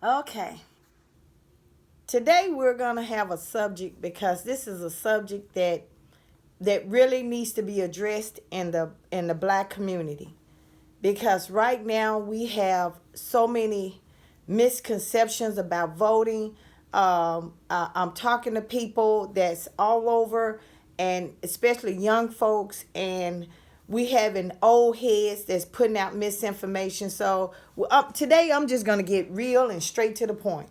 Okay. Today we're going to have a subject because this is a subject that really needs to be addressed in the black community. Because right now we have so many misconceptions about voting. I'm talking to people that's all over, and especially young folks, and we having old heads that's putting out misinformation. So today I'm just going to get real and straight to the point.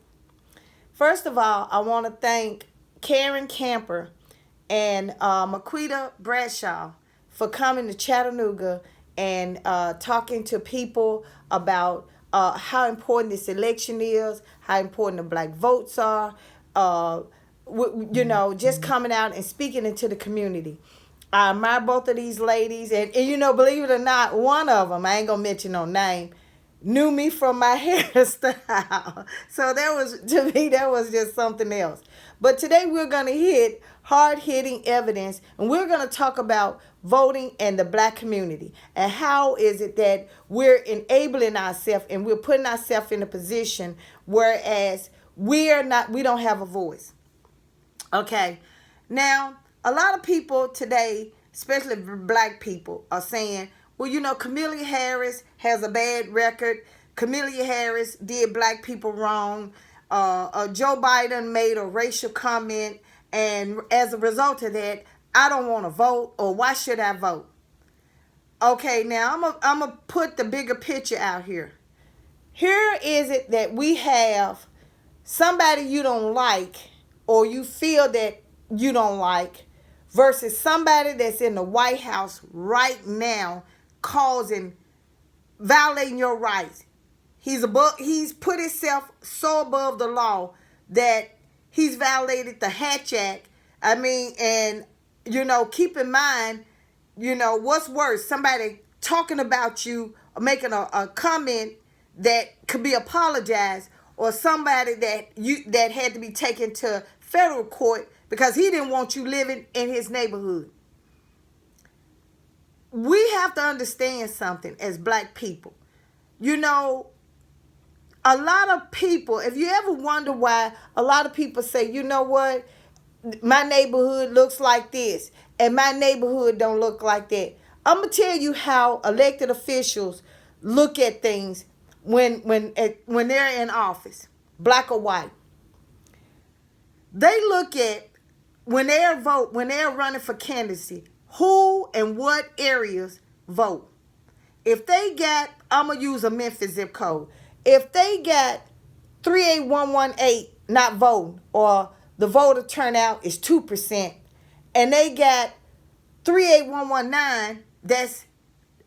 First of all, I want to thank Karen Camper and Maquita Bradshaw for coming to Chattanooga and talking to people about how important this election is, how important the black votes are, just coming out and speaking into the community. I admire both of these ladies, and believe it or not, one of them, I ain't gonna mention no name, knew me from my hairstyle. So to me, that was just something else. But today we're going to hit hard hitting evidence, and we're going to talk about voting and the black community and how is it that we're enabling ourselves and we're putting ourselves in a position whereas we don't have a voice. Okay. Now, a lot of people today, especially black people, are saying, well, Kamala Harris has a bad record. Kamala Harris did black people wrong. Joe Biden made a racial comment. And as a result of that, I don't want to vote, or why should I vote? Okay, now I'm going to put the bigger picture out here. Here is it that we have somebody you don't like, or you feel that you don't like, versus somebody that's in the White House right now violating your rights. He's put himself so above the law that he's violated the Hatch Act. I mean, and keep in mind, what's worse, somebody talking about you or making a comment that could be apologized, or somebody that had to be taken to federal court because he didn't want you living in his neighborhood. We have to understand something as black people. A lot of people, if you ever wonder why a lot of people say, you know what, my neighborhood looks like this and my neighborhood don't look like that. I'm going to tell you how elected officials look at things when they're in office, black or white. They look at when they're running for candidacy, who and what areas vote. If they got, I'm going to use a Memphis zip code. If they got 38118 not voting, or the voter turnout is 2%, and they got 38119, that's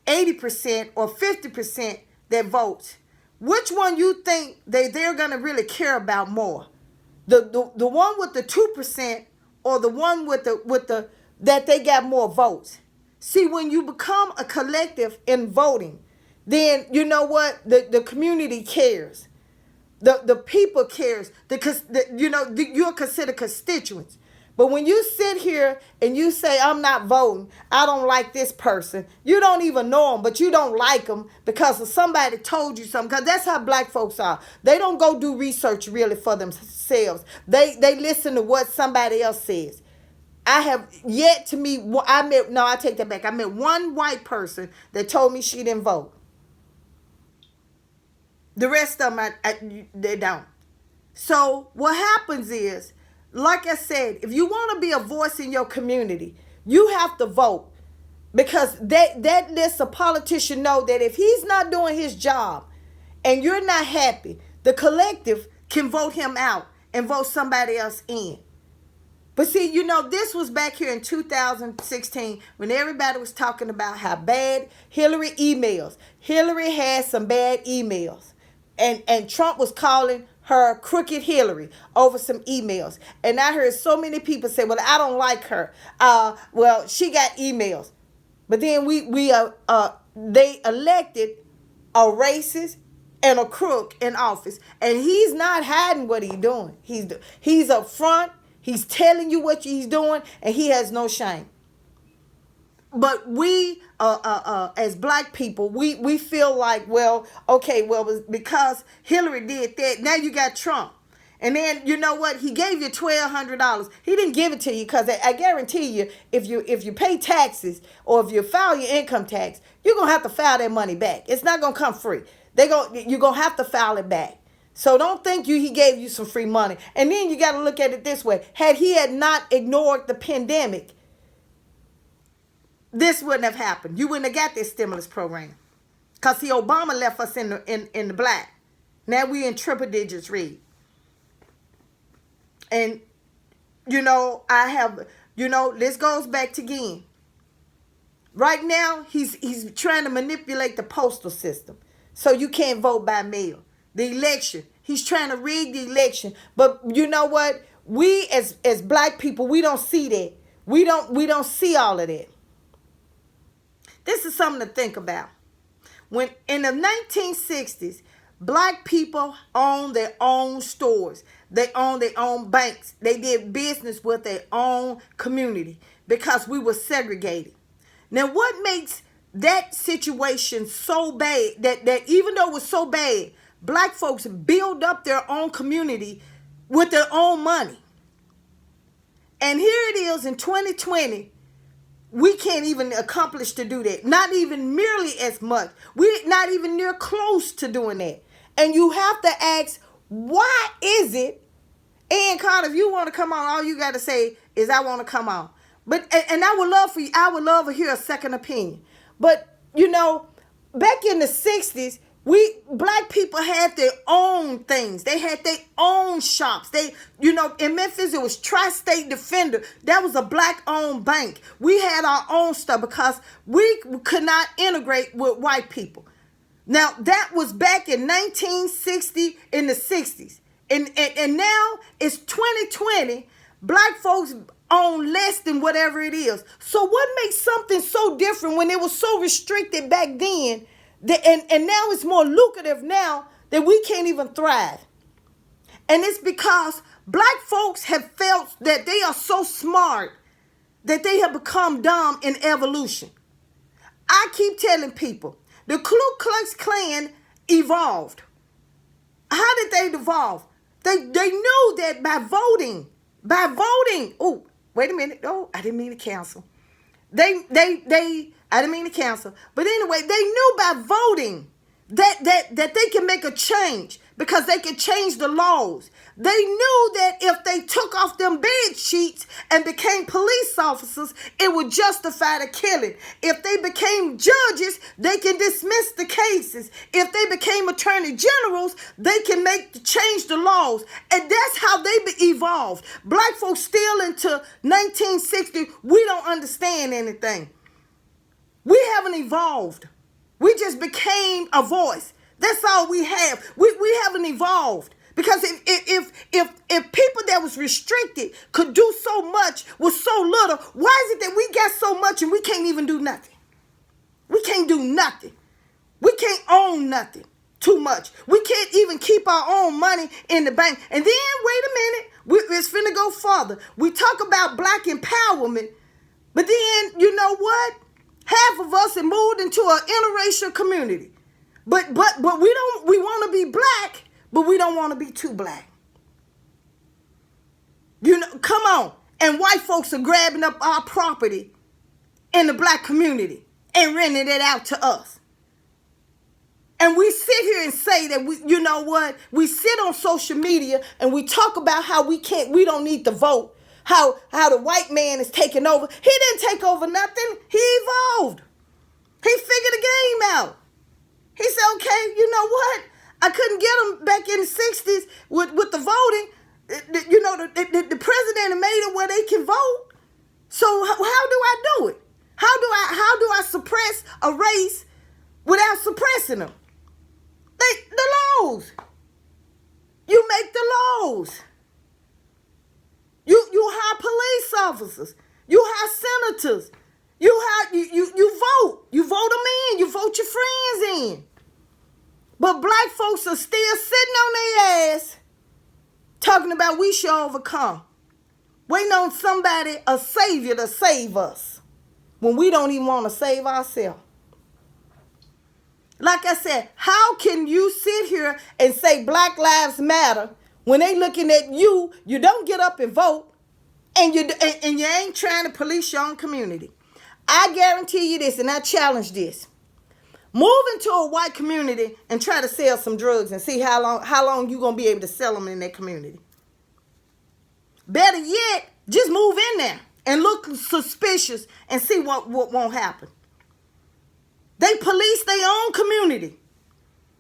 80% or 50% that votes, which one you think they're going to really care about more? The one with the 2%, or the one with the that they got more votes? See, when you become a collective in voting, then you know what? The community cares. The people cares. You're considered constituents. But when you sit here and you say, I'm not voting, I don't like this person, you don't even know them, but you don't like them because somebody told you something. Because that's how black folks are. They don't go do research really for themselves. They listen to what somebody else says. I have yet to meet, I take that back. I met one white person that told me she didn't vote. The rest of them, they don't. So what happens is, like I said, if you want to be a voice in your community, you have to vote. Because that lets a politician know that if he's not doing his job and you're not happy, the collective can vote him out and vote somebody else in. But see, this was back here in 2016 when everybody was talking about how bad Hillary emails. Hillary had some bad emails. And Trump was calling her Crooked Hillary over some emails. And I heard so many people say, well, I don't like her. Well, she got emails. But then they elected a racist and a crook in office. And he's not hiding what he's doing. He's up front. He's telling you what he's doing, and he has no shame. But we, as black people, we feel like, well, okay, well, because Hillary did that, now you got Trump. And then you know what? He gave you $1,200. He didn't give it to you because I guarantee you, if you pay taxes or if you file your income tax, you're gonna have to file that money back. It's not gonna come free. You're gonna have to file it back. So don't think he gave you some free money. And then you got to look at it this way: had he had not ignored the pandemic, this wouldn't have happened. You wouldn't have got this stimulus program. Because see, Obama left us in the black. Now we in triple digits, Read. And, this goes back to again. Right now, he's trying to manipulate the postal system. So you can't vote by mail. The election. He's trying to rig the election. But you know what? We as black people, we don't see that. We don't see all of that. This is something to think about. When in the 1960s, black people owned their own stores. They owned their own banks. They did business with their own community because we were segregated. Now, what makes that situation so bad, that even though it was so bad, black folks build up their own community with their own money. And here it is in 2020, we can't even accomplish to do that. Not even merely as much. We're not even near close to doing that. And you have to ask, why is it? And Carter, if you want to come on, all you got to say is, I want to come on. But and I would love to hear a second opinion. But back in the 60s, black people had their own things. They had their own shops. In Memphis, it was Tri-State Defender. That was a black-owned bank. We had our own stuff because we could not integrate with white people. Now, that was back in 1960, in the 60s. And now it's 2020. Black folks own less than whatever it is. So what makes something so different when it was so restricted back then? And now it's more lucrative now that we can't even thrive. And it's because black folks have felt that they are so smart that they have become dumb in evolution. I keep telling people, the Ku Klux Klan evolved. How did they evolve? They knew that by voting. Oh, wait a minute. Oh, I didn't mean to cancel. I didn't mean to cancel. But anyway, they knew by voting that they can make a change because they can change the laws. They knew that if they took off them bed sheets and became police officers, it would justify the killing. If they became judges, they can dismiss the cases. If they became attorney generals, they can change the laws. And that's how they evolved. Black folks still into 1960, we don't understand anything. We haven't evolved. We just became a voice. That's all we have. We haven't evolved. Because if people that was restricted could do so much with so little, why is it that we got so much and we can't even do nothing? We can't do nothing. We can't own nothing too much. We can't even keep our own money in the bank. And then, wait a minute, it's finna go further. We talk about black empowerment, but then, you know what? Half of us have moved into an interracial community. But we want to be black, but we don't want to be too black. Come on. And white folks are grabbing up our property in the black community and renting it out to us. And we sit here and say that we sit on social media and we talk about how we don't need to vote. How the white man is taking over. He didn't take over nothing. He evolved. He figured the game out. He said, okay, you know what? I couldn't get them back in the 60s with the voting. The president made it where they can vote. So how do I do it? How do I suppress a race without suppressing them? The laws. You make the laws. You hire police officers. You hire senators. You vote. You vote them in. You vote your friends in. But black folks are still sitting on their ass talking about we should overcome. Waiting on somebody, a savior, to save us. when we don't even want to save ourselves. Like I said, how can you sit here and say Black Lives Matter when they looking at you? You don't get up and vote, and you ain't trying to police your own community. I guarantee you this, and I challenge this. Move into a white community and try to sell some drugs and see how long you gonna be able to sell them in that community. Better yet, just move in there and look suspicious and see what won't happen. They police their own community.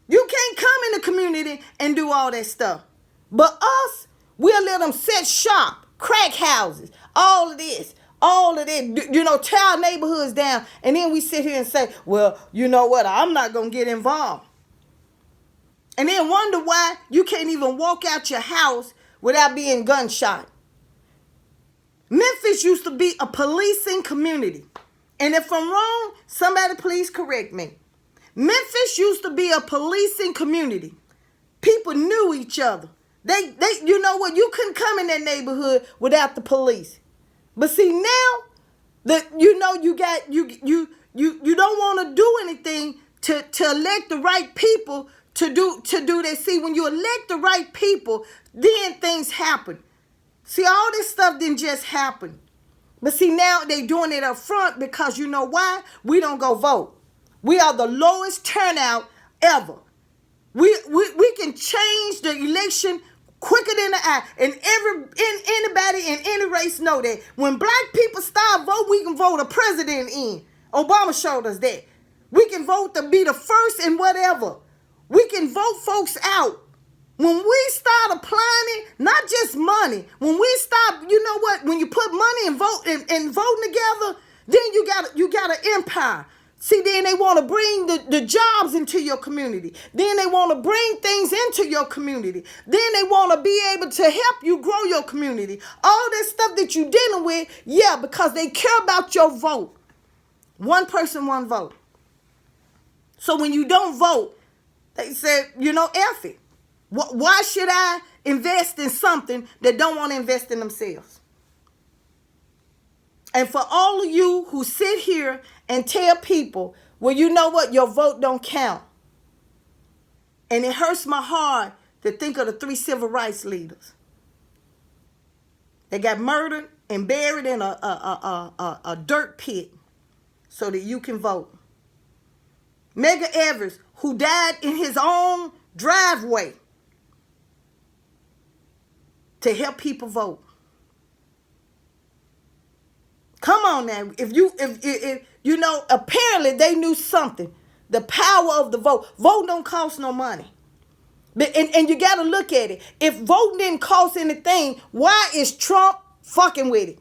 You can't come in the community and do all that stuff. But us, we'll let them set shop, crack houses, all of this, tear our neighborhoods down. And then we sit here and say, well, you know what, I'm not going to get involved. And then wonder why you can't even walk out your house without being gunshot. Memphis used to be a policing community. And if I'm wrong, somebody please correct me. Memphis used to be a policing community. People knew each other. They you know what? You couldn't come in that neighborhood without the police. But see now, you don't want to do anything to elect the right people to do that. See, when you elect the right people, then things happen. See, all this stuff didn't just happen. But see, now they doing it up front because you know why? We don't go vote. We are the lowest turnout ever. We can change the election quicker than the eye. And anybody in any race know that. When black people start vote, we can vote a president in. Obama showed us that. We can vote to be the first in whatever. We can vote folks out. When we start applying it, not just money, when we start, you know what, when you put money and voting together, then you got an empire. See, then they want to bring the jobs into your community. Then they want to bring things into your community. Then they want to be able to help you grow your community. All that stuff that you're dealing with, yeah, because they care about your vote. One person, one vote. So when you don't vote, they say, F it. Why should I invest in something that don't want to invest in themselves? And for all of you who sit here and tell people, well, you know what, your vote don't count. And it hurts my heart to think of the 3 civil rights leaders. They got murdered and buried in a dirt pit so that you can vote. Medgar Evers, who died in his own driveway to help people vote. Come on now. If apparently they knew something. The power of the vote. Vote don't cost no money. And you got to look at it. If voting didn't cost anything, why is Trump fucking with it?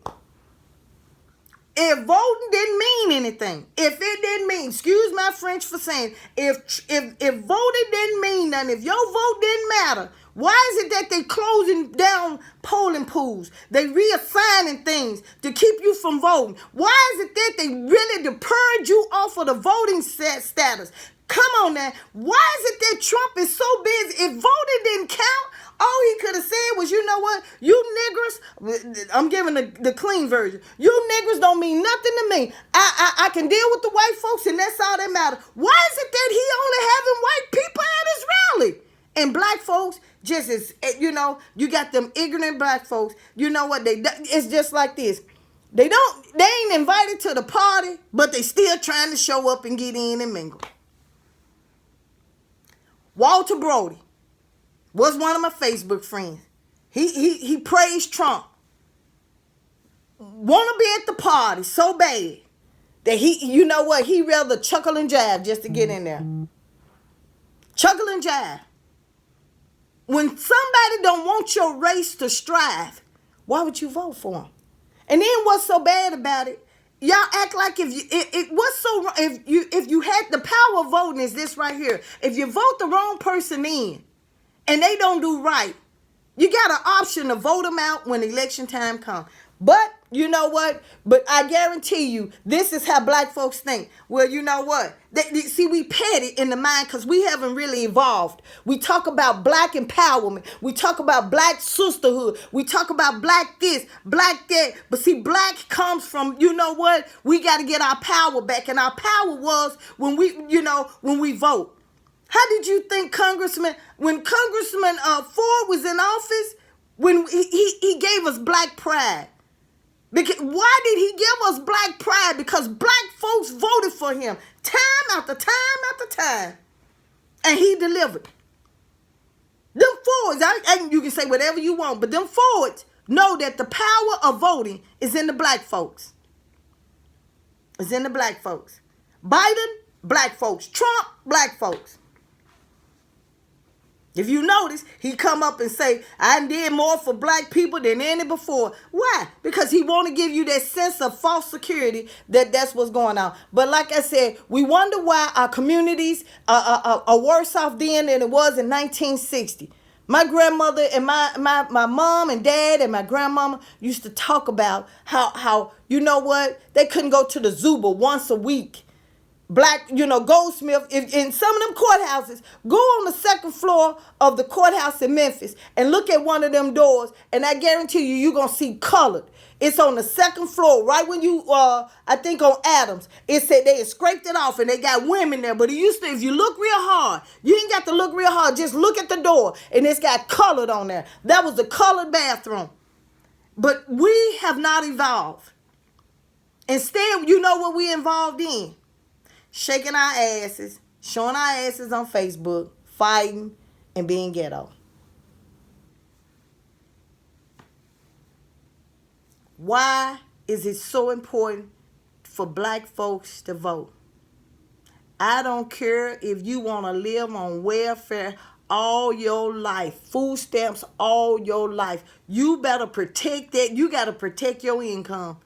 If voting didn't mean anything, if it didn't mean, excuse my French for saying, if voting didn't mean nothing, if your vote didn't matter, why is it that they closing down polling pools? They reassigning things to keep you from voting. Why is it that they really to purge you off of the voting status? Come on now. Why is it that Trump is so busy? If voting didn't count, all he could have said was, you know what? You niggers, I'm giving the clean version. You niggers don't mean nothing to me. I can deal with the white folks and that's all that matters. Why is it that he only having white people at his rally? And black folks, just as, you got them ignorant black folks. You know what? It's just like this. They ain't invited to the party, but they still trying to show up and get in and mingle. Walter Brody was one of my Facebook friends. He praised Trump. Want to be at the party so bad that he rather chuckle and jive just to get in there. Chuckle and jive. When somebody don't want your race to strive, why would you vote for them? And then what's so bad about it? Y'all act like if you had the power of voting is this right here. If you vote the wrong person in and they don't do right, you got an option to vote them out when election time comes. But you know what? But I guarantee you, this is how black folks think. Well, you know what? See, we petty in the mind because we haven't really evolved. We talk about black empowerment. We talk about black sisterhood. We talk about black this, black that. But see, black comes from, you know what? We got to get our power back. And our power was when we vote. How did you think when Congressman Ford was in office, when he gave us black pride? Because why did he give us black pride? Because black folks voted for him time after time after time. And he delivered. Them Fords, and you can say whatever you want, but them Fords know that the power of voting is in the black folks. It's in the black folks. Biden, black folks. Trump, black folks. If you notice, he come up and say, I did more for black people than any before. Why? Because he want to give you that sense of false security that's what's going on. But like I said, we wonder why our communities are worse off then than it was in 1960. My grandmother and my mom and dad and my grandmama used to talk about how you know what? They couldn't go to the zoo but once a week. Black, Goldsmith, in some of them courthouses, go on the second floor of the courthouse in Memphis and look at one of them doors, and I guarantee you're going to see colored. It's on the second floor, right when you, I think on Adams. It said they had scraped it off and they got women there, but it used to, if you look real hard, you ain't got to look real hard, just look at the door, and it's got colored on there. That was the colored bathroom. But we have not evolved. Instead, you know what we involved in? Shaking our asses, showing our asses on Facebook, fighting, and being ghetto. Why is it so important for black folks to vote? I don't care if you want to live on welfare all your life, food stamps all your life. You better protect that. You got to protect your income.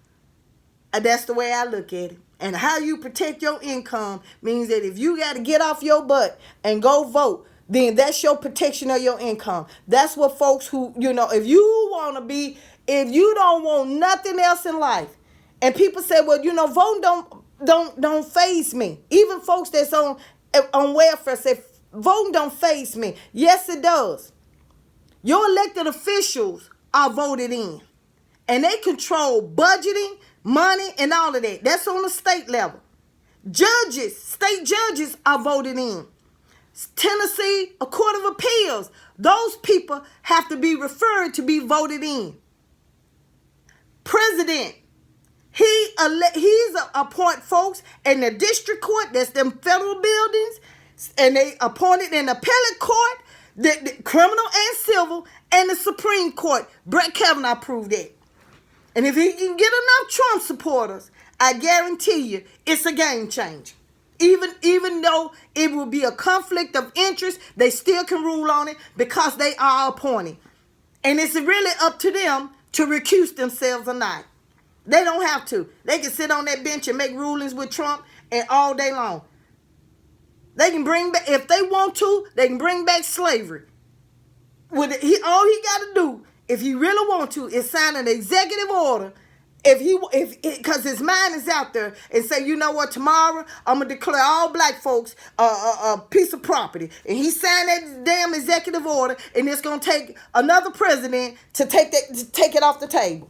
And that's the way I look at it. And how you protect your income means that if you got to get off your butt and go vote, then that's your protection of your income. That's what folks who, if you don't want nothing else in life. And people say, well, voting don't faze me. Even folks that's on welfare say, voting don't faze me. Yes, it does. Your elected officials are voted in. And they control budgeting, money, and all of that. That's on the state level. State judges are voted in. Tennessee, a court of appeals. Those people have to be referred to be voted in. President, he's appoint folks in the district court. That's them federal buildings. And they appointed in the appellate court, the criminal and civil, and the Supreme Court. Brett Kavanaugh proved that. And if he can get enough Trump supporters, I guarantee you it's a game changer. Even though it will be a conflict of interest, they still can rule on it because they are appointed. And it's really up to them to recuse themselves or not. They don't have to. They can sit on that bench and make rulings with Trump and all day long. They can bring back, if they want to, they can bring back slavery. All he got to do, if he really want to, is sign an executive order. Because his mind is out there and say, you know what, tomorrow I'm gonna declare all black folks a piece of property, and he signed that damn executive order, and it's gonna take another president to take it off the table.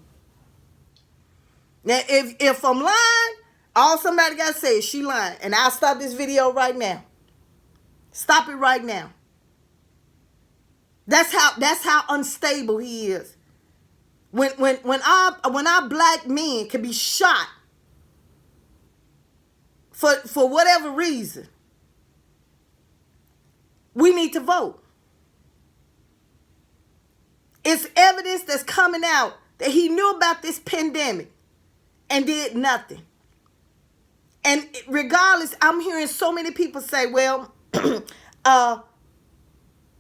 Now, if I'm lying, all somebody gotta say is she lying, and I'll stop this video right now. Stop it right now. That's how unstable he is. When our black men can be shot for whatever reason, we need to vote. It's evidence that's coming out that he knew about this pandemic and did nothing. And regardless, I'm hearing so many people say, well,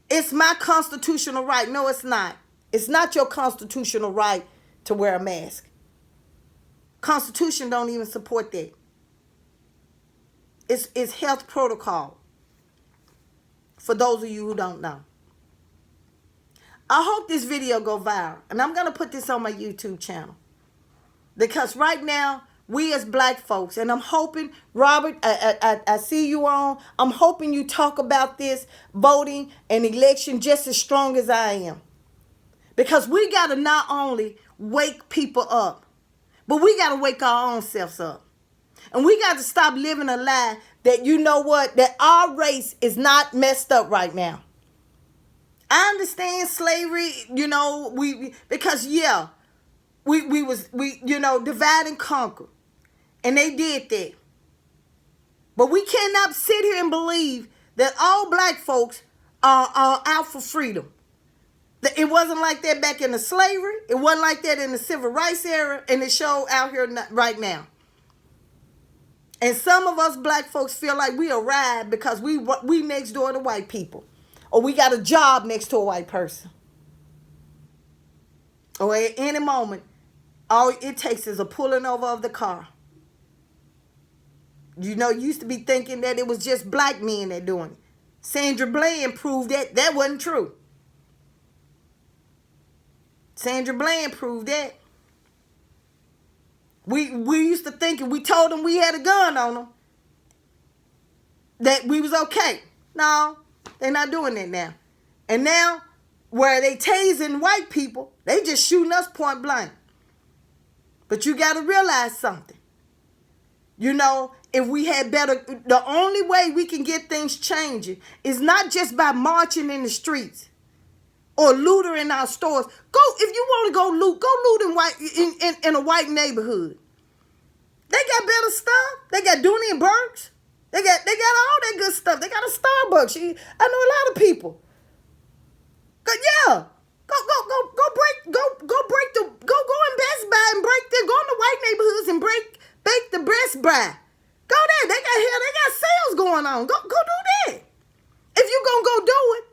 it's my constitutional right. No, it's not. It's not your constitutional right to wear a mask. Constitution don't even support that. It's health protocol. For those of you who don't know. I hope this video go viral. And I'm going to put this on my YouTube channel. Because right now, we as black folks, and I'm hoping, Robert, I see you on, I'm hoping you talk about this voting and election just as strong as I am. Because we got to not only wake people up, but we got to wake our own selves up. And we got to stop living a lie that, you know what, that our race is not messed up right now. I understand slavery, because we divide and conquer. And they did that. But we cannot sit here and believe that all black folks are out for freedom. It wasn't like that back in the slavery. It wasn't like that in the civil rights era. And it showed out here right now. And some of us black folks feel like we arrived because we next door to white people. Or we got a job next to a white person. Or at any moment, all it takes is a pulling over of the car. You used to be thinking that it was just black men that doing it. Sandra Bland proved that wasn't true. Sandra Bland proved that. We used to think, we told them we had a gun on them, that we was okay. No, they're not doing that now. And now, where they tasing white people, they just shooting us point blank. But you got to realize something. If we had better, the only way we can get things changing is not just by marching in the streets or looting in our stores. If you want to go loot in a white neighborhood. They got better stuff. They got Dooney and Burks. They got all that good stuff. They got a Starbucks. I know a lot of people. Go in Best Buy and go in the white neighborhoods and bake the breast bride. Go there. They got sales going on. Go do that. If you gonna go do it.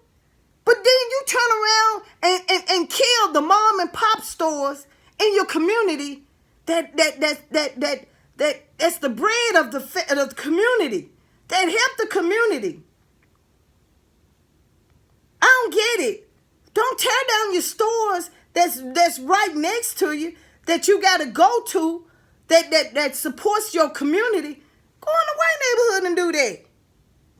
But then you turn around and kill the mom and pop stores in your community that's the bread of the community, that help the community. I don't get it. Don't tear down your stores that's right next to you, that you got to go to, that supports your community. Go in the white neighborhood and do that.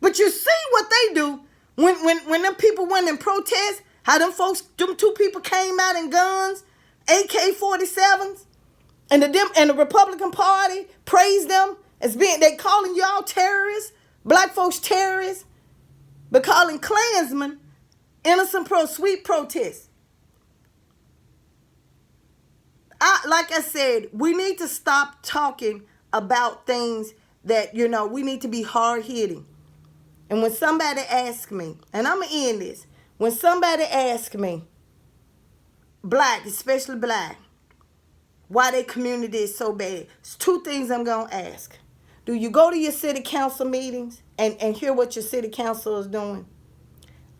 But you see what they do when them people went in protest, how them two people came out in guns, AK-47s, and the Republican Party praised them as they calling y'all terrorists, black folks terrorists, but calling Klansmen innocent sweet protests. Like I said, we need to stop talking about things that, we need to be hard-hitting. And when somebody asks me, and I'm going to end this, when somebody asks me, black, especially black, why their community is so bad, it's two things I'm going to ask. Do you go to your city council meetings and hear what your city council is doing?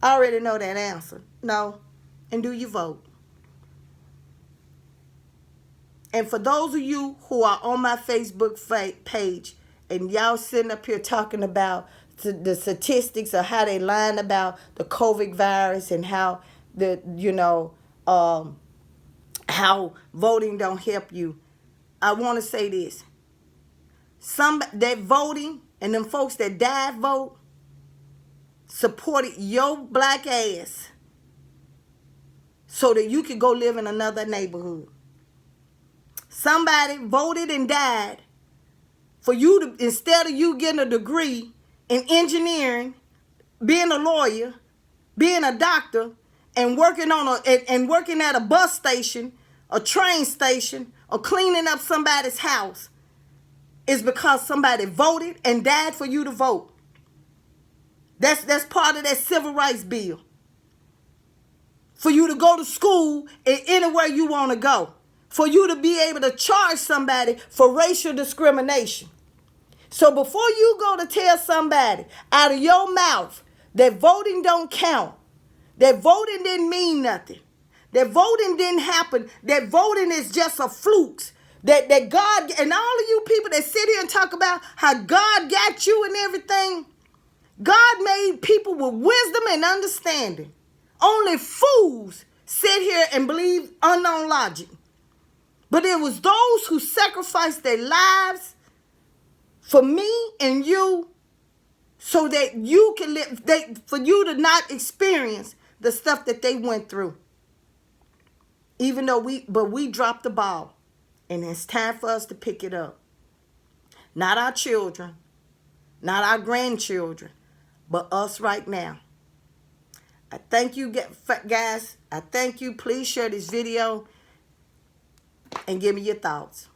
I already know that answer. No. And do you vote? And for those of you who are on my Facebook page and y'all sitting up here talking about the statistics of how they lying about the COVID virus and how how voting don't help you, I want to say this. That voting and them folks that died vote supported your black ass so that you could go live in another neighborhood. Somebody voted and died for you to, instead of you getting a degree in engineering, being a lawyer, being a doctor, and working at a bus station, a train station, or cleaning up somebody's house, is because somebody voted and died for you to vote. That's part of that civil rights bill. For you to go to school and anywhere you want to go. For you to be able to charge somebody for racial discrimination. So before you go to tell somebody out of your mouth that voting don't count, that voting didn't mean nothing, that voting didn't happen, that voting is just a fluke, that God, and all of you people that sit here and talk about how God got you and everything, God made people with wisdom and understanding. Only fools sit here and believe unknown logic. But it was those who sacrificed their lives for me and you so that you can live, for you to not experience the stuff that they went through. Even though we dropped the ball. And it's time for us to pick it up. Not our children, not our grandchildren, but us right now. I thank you guys. I thank you. Please share this video and give me your thoughts.